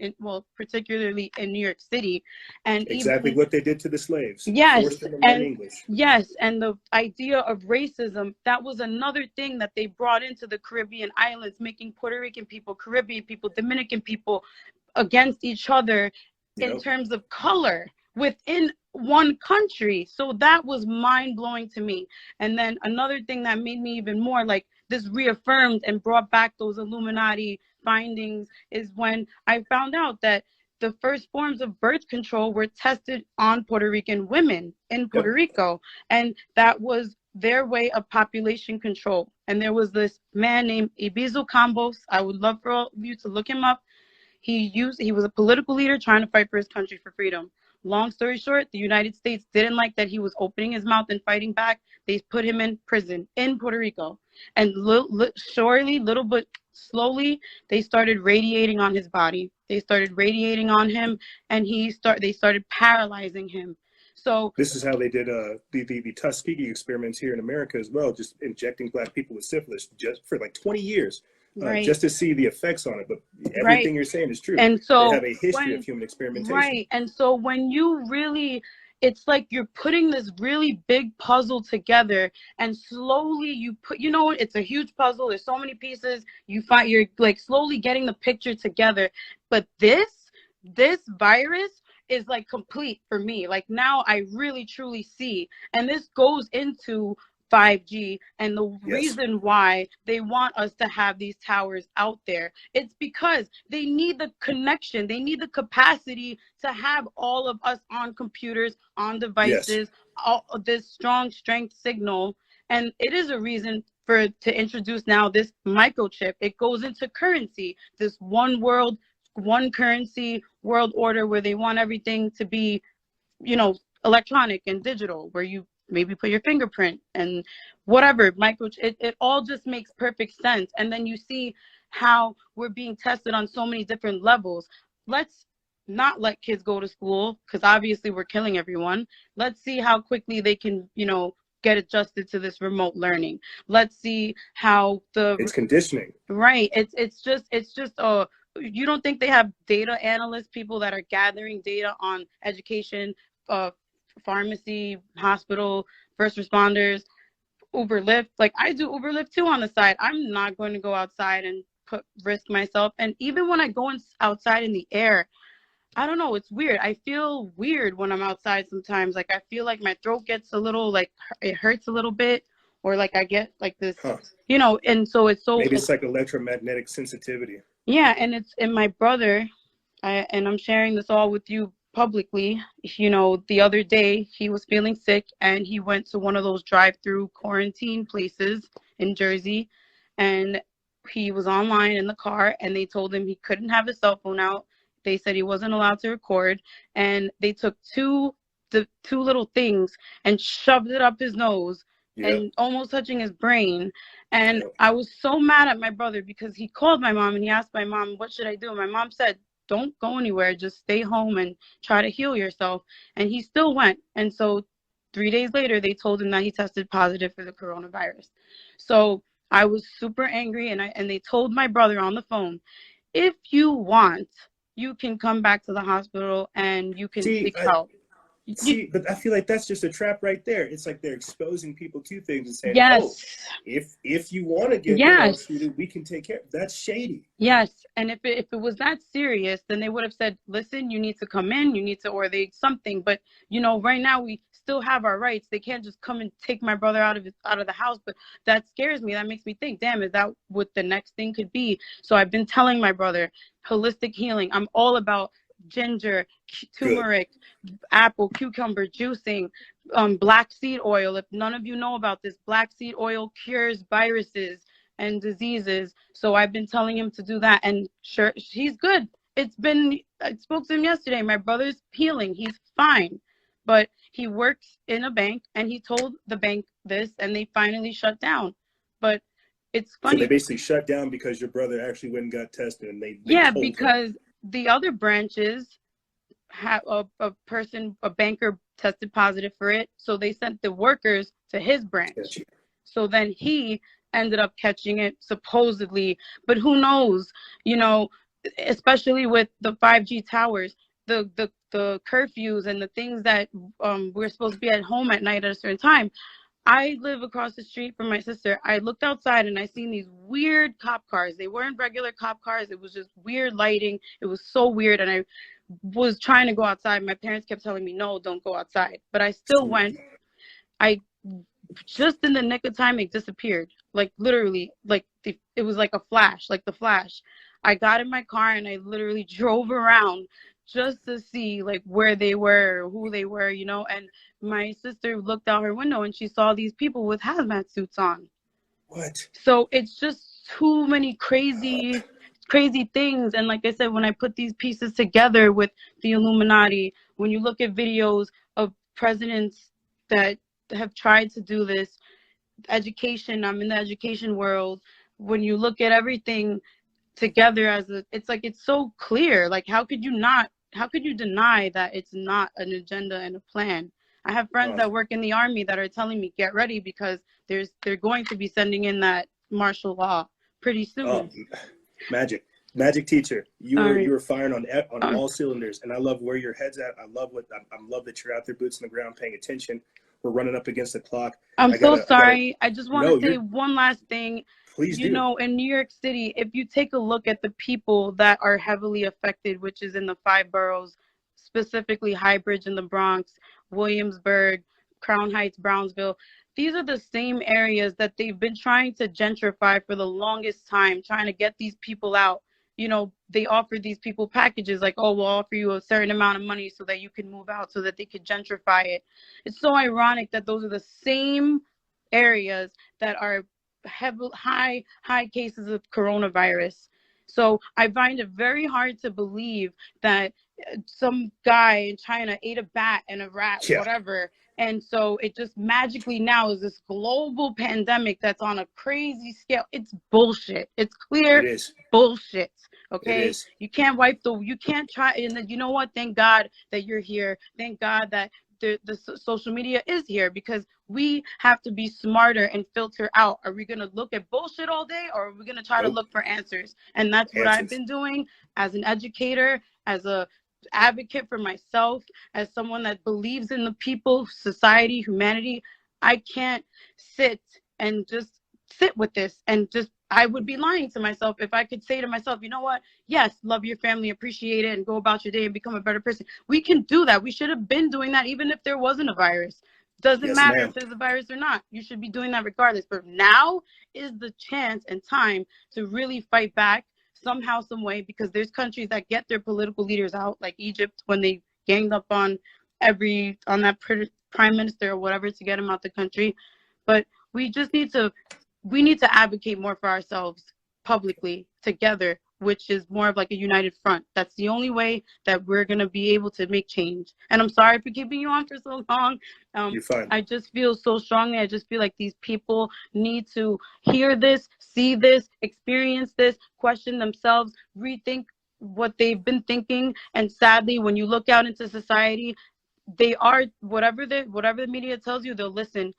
S9: particularly in New York City. And
S1: exactly what they did to the slaves.
S9: Yes,
S1: forced them to learn English.
S9: Yes, and the idea of racism, that was another thing that they brought into the Caribbean islands, making Puerto Rican people, Caribbean people, Dominican people against each other in terms of color within one country. So that was mind-blowing to me. And then another thing that made me even more like this reaffirmed and brought back those Illuminati findings is when I found out that the first forms of birth control were tested on Puerto Rican women in Puerto Rico, and that was their way of population control. And there was this man named Ibizu Campos. I would love for all of you to look him up. He was a political leader trying to fight for his country for freedom. Long story short, the United States didn't like that he was opening his mouth and fighting back. They put him in prison in Puerto Rico. And little but slowly, they started radiating on his body. They started radiating on him, and they started paralyzing him. So
S1: this is how they did the Tuskegee experiments here in America as well, just injecting Black people with syphilis just for like 20 years. Just to see the effects on it, but everything you're saying is true. And so they have a history of human experimentation.
S9: Right, and so when you really, it's like you're putting this really big puzzle together, and slowly you put, it's a huge puzzle. There's so many pieces. You're like slowly getting the picture together. But this virus is like complete for me. Like now I really truly see, and this goes into 5G and the reason why they want us to have these towers out there. It's because they need the connection. They need the capacity to have all of us on computers, on devices, all this strong strength signal. And it is a reason to introduce now this microchip. It goes into currency, this one world, one currency world order where they want everything to be, electronic and digital, where you maybe put your fingerprint and whatever, it all just makes perfect sense. And then you see how we're being tested on so many different levels. Let's not let kids go to school because obviously we're killing everyone. Let's see how quickly they can, get adjusted to this remote learning. Let's see how it's
S1: conditioning.
S9: Right. It's just you don't think they have data analysts, people that are gathering data on education, pharmacy, hospital, first responders, Uber, Lyft. Like I do Uber, Lyft too on the side. I'm not going to go outside and risk myself. And even when I go outside in the air, I don't know, it's weird. I feel weird when I'm outside sometimes. Like I feel like my throat gets a little, like it hurts a little bit, or like I get like this, and so it's so.
S1: Maybe it's like electromagnetic sensitivity.
S9: Yeah, and my brother, and I'm sharing this all with you publicly, the other day he was feeling sick and he went to one of those drive-through quarantine places in Jersey, and he was online in the car and they told him he couldn't have his cell phone out They said he wasn't allowed to record, and they took the two little things and shoved it up his nose and almost touching his brain. And I was so mad at my brother because he called my mom and he asked my mom, what should I do? My mom said, don't go anywhere, just stay home and try to heal yourself. And he still went. And so 3 days later, they told him that he tested positive for the coronavirus. So I was super angry, and they told my brother on the phone, if you want, you can come back to the hospital and you can seek help.
S1: See, but I feel like that's just a trap right there. It's like they're exposing people to things and saying,
S9: yes,
S1: oh, if you want to get treated, we can take care. That's shady.
S9: Yes, and if it was that serious, then they would have said, listen, you need to come in, you need to, or they something. But, you know, right now we still have our rights. They can't just come and take my brother out of the house. But that scares me. That makes me think, damn, is that what the next thing could be? So I've been telling my brother, holistic healing. I'm all about ginger, turmeric, apple, cucumber juicing, black seed oil. If none of you know about this, black seed oil cures viruses and diseases. So I've been telling him to do that, and sure, he's good. I spoke to him yesterday. My brother's healing. He's fine. But he works in a bank, and he told the bank this, and they finally shut down. But it's funny.
S1: So they basically shut down because your brother actually went and got tested, and they told
S9: because
S1: him.
S9: The other branches have a banker tested positive for it, so they sent the workers to his branch.
S1: Gotcha.
S9: So then he ended up catching it supposedly, but who knows? You know, especially with the 5G towers, the curfews and the things that we're supposed to be at home at night at a certain time. I live across the street from my sister. I looked outside and I seen these weird cop cars. They weren't regular cop cars. It was just weird lighting. It was so weird. And I was trying to go outside. My parents kept telling me, no, don't go outside. But I still went. Just in the nick of time, it disappeared. Like literally, like it was like a flash, like the Flash. I got in my car and I literally drove around just to see like where they were, who they were, you know. And my sister looked out her window and she saw these people with hazmat suits on.
S1: What?
S9: So it's just too many crazy things. And like I said, when I put these pieces together with the Illuminati, when you look at videos of presidents that have tried to do this, education, I'm in the education world. When you look at everything together it's like it's so clear. Like how could you deny that it's not an agenda and a plan? I have friends that work in the army that are telling me get ready because they're going to be sending in that martial law pretty soon.
S1: Oh, magic teacher, you were firing on all cylinders, and I love where your head's at. I love that you're out there, boots on the ground, paying attention. We're running up against the clock.
S9: I'm so sorry. I just want to say one last thing.
S1: Please do.
S9: You know, in New York City, if you take a look at the people that are heavily affected, which is in the 5 boroughs, specifically Highbridge in the Bronx, Williamsburg, Crown Heights, Brownsville, these are the same areas that they've been trying to gentrify for the longest time, trying to get these people out. You know, they offer these people packages like, oh, we'll offer you a certain amount of money so that you can move out, so that they could gentrify it. It's so ironic that those are the same areas that are high cases of coronavirus. So I find it very hard to believe that some guy in China ate a bat and a rat, whatever. And so it just magically now is this global pandemic that's on a crazy scale. It's bullshit. It's clear.
S1: It is
S9: bullshit. Okay.
S1: It is.
S9: You can't you can't try. And then, you know what? Thank God that you're here. Thank God that the social media is here, because we have to be smarter and filter out. Are we going to look at bullshit all day, or are we going to try to look for answers? And that's what I've been doing as an educator, as a advocate for myself, as someone that believes in the people, society, humanity. I can't sit with this and I would be lying to myself if I could say to myself, you know what? Yes, love your family, appreciate it, and go about your day and become a better person. We can do that. We should have been doing that even if there wasn't a virus. Doesn't matter if there's a virus or not. You should be doing that regardless. But now is the chance and time to really fight back somehow, some way, because there's countries that get their political leaders out, like Egypt, when they ganged up on that prime minister or whatever to get him out the country. But we just need to advocate more for ourselves publicly, together, which is more of like a united front. That's the only way that we're going to be able to make change. And I'm sorry for keeping you on for so long.
S1: You're fine.
S9: I just feel so strongly. I just feel like these people need to hear this, see this, experience this, question themselves, rethink what they've been thinking. And sadly, when you look out into society, they are whatever the media tells you, they'll listen.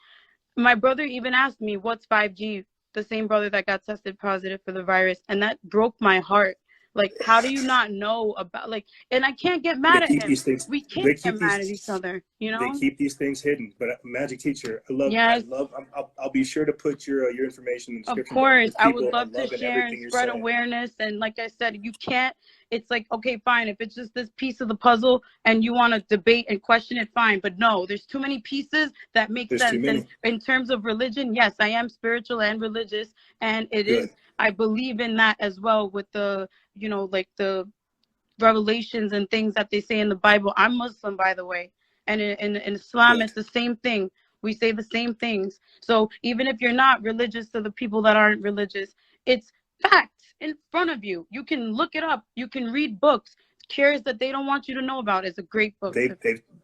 S9: My brother even asked me, what's 5G? The same brother that got tested positive for the virus. And that broke my heart. Like, how do you not know about, like, and I can't get mad at him. We can't get mad at each other, you know?
S1: They keep these things hidden. But Magic Teacher, I'll be sure to put your information in the description.
S9: Of course, I would love to share and spread awareness. And like I said, you can't, it's like, okay, fine. If it's just this piece of the puzzle and you want to debate and question it, fine. But no, there's too many pieces that make sense. And in terms of religion, yes, I am spiritual and religious. And it is, I believe in that as well with the, you know, like the revelations and things that they say in the Bible. I'm Muslim, by the way. And in Islam, it's the same thing. We say the same things. So even if you're not religious to the people that aren't religious, it's facts in front of you. You can look it up. You can read books. Cures that they don't want you to know about is a great book.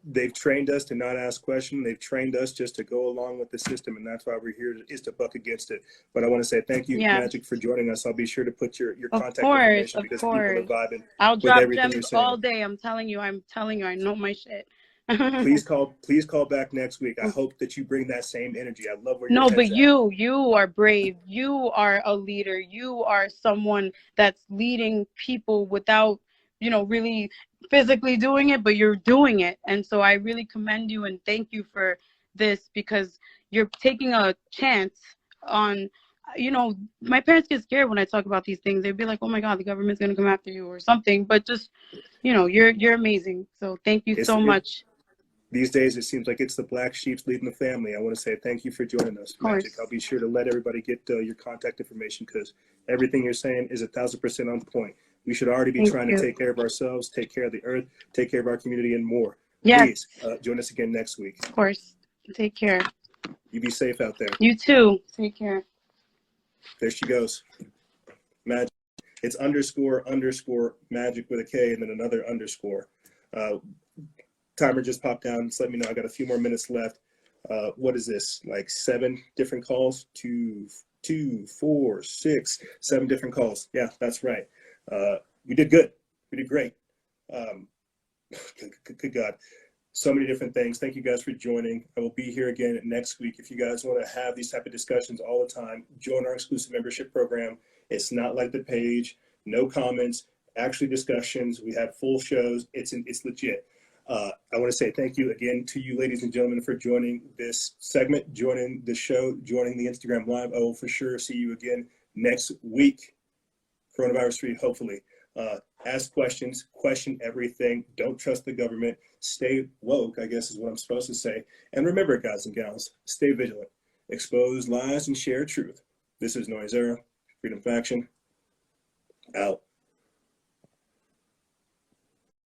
S1: They've trained us to not ask questions. They've trained us just to go along with the system, and that's why we're here is to buck against it. But I want to say thank you, Magic, for joining us. I'll be sure to put your contact information because people are vibing.
S9: I'll drop gems all day. I'm telling you, I know my shit.
S1: Please call back next week. I hope that you bring that same energy. I love where you're
S9: but you are brave. You are a leader. You are someone that's leading people without, you know, really physically doing it, but you're doing it. And so I really commend you and thank you for this, because you're taking a chance on, you know, my parents get scared when I talk about these things. They'd be like, oh my God, the government's going to come after you or something. But just, you know, you're amazing. So thank you so much.
S1: These days, it seems like it's the black sheep leading the family. I want to say thank you for joining us, Magic. I'll be sure to let everybody get your contact information because everything you're saying is 1,000% on point. We should already be trying to take care of ourselves, take care of the earth, take care of our community, and more. Please join us again next week.
S9: Of course. Take care.
S1: You be safe out there.
S9: You too. Take care.
S1: There she goes. Magic. It's _ Magic with a K and then another underscore. Timer just popped down. Just let me know. I got a few more minutes left. What is this? Like 7 different calls? 2, 4, 6, 7 different calls. Yeah, that's right. We did good. We did great. Good God. So many different things. Thank you guys for joining. I will be here again next week. If you guys want to have these type of discussions all the time, join our exclusive membership program. It's not like the page, no comments, actually discussions. We have full shows. It's legit. I want to say thank you again to you, ladies and gentlemen, for joining this segment, joining the show, joining the Instagram Live. I will for sure see you again next week. Coronavirus free, hopefully. Ask questions, question everything. Don't trust the government. Stay woke, I guess is what I'm supposed to say. And remember, guys and gals, stay vigilant. Expose lies and share truth. This is Noise Era, Freedom Faction, out.